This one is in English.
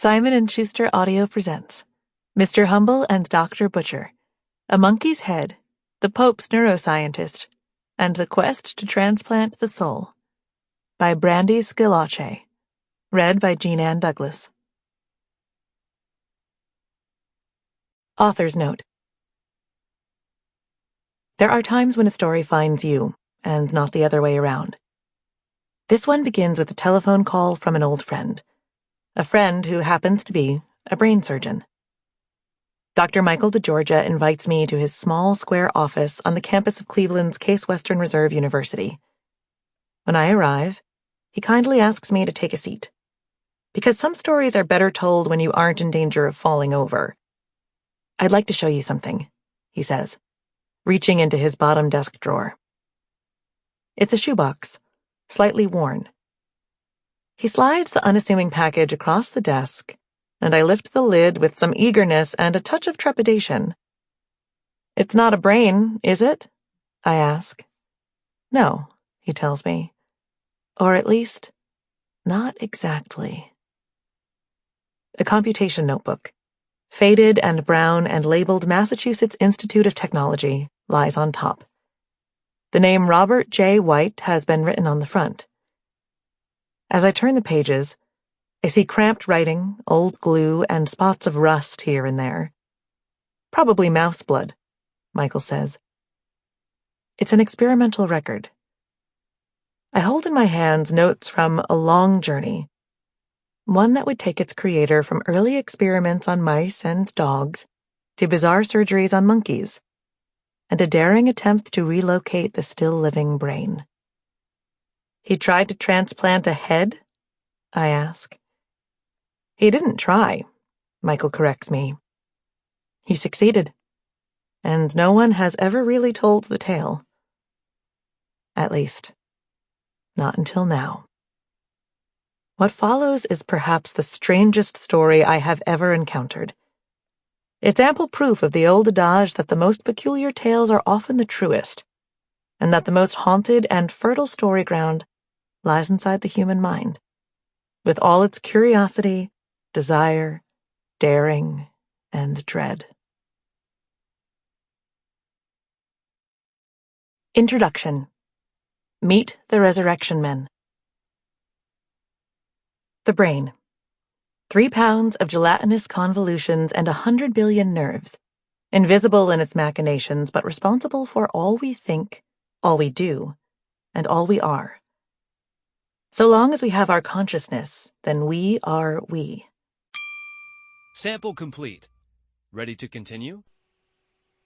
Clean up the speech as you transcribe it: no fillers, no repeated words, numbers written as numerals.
Simon & Schuster Audio presents Mr. Humble and Dr. Butcher, A Monkey's Head, the Pope's Neuroscientist, and the Quest to Transplant the Soul, by Brandy Schillace, read by Jean Ann Douglas. Author's Note. There are times when a story finds you, and not the other way around. This one begins with a telephone call from an old friend. A friend who happens to be a brain surgeon. Dr. Michael DeGeorgia invites me to his small square office on the campus of Cleveland's Case Western Reserve University. When I arrive, he kindly asks me to take a seat, because some stories are better told when you aren't in danger of falling over. "I'd like to show you something," he says, reaching into his bottom desk drawer. It's a shoebox, slightly worn. He slides the unassuming package across the desk, and I lift the lid with some eagerness and a touch of trepidation. "It's not a brain, is it?" I ask. "No," he tells me. "Or at least, not exactly." A computation notebook, faded and brown and labeled Massachusetts Institute of Technology, lies on top. The name Robert J. White has been written on the front. As I turn the pages, I see cramped writing, old glue, and spots of rust here and there. "Probably mouse blood," Michael says. It's an experimental record. I hold in my hands notes from a long journey, one that would take its creator from early experiments on mice and dogs to bizarre surgeries on monkeys, and a daring attempt to relocate the still-living brain. "He tried to transplant a head?" I ask. "He didn't try," Michael corrects me. "He succeeded, and no one has ever really told the tale. At least, not until now." What follows is perhaps the strangest story I have ever encountered. It's ample proof of the old adage that the most peculiar tales are often the truest, and that the most haunted and fertile story ground lies inside the human mind, with all its curiosity, desire, daring, and dread. Introduction. Meet the Resurrection Men. The brain. 3 pounds of gelatinous convolutions and 100 billion nerves, invisible in its machinations but responsible for all we think, all we do, and all we are. So long as we have our consciousness, then we are we. Sample complete. Ready to continue?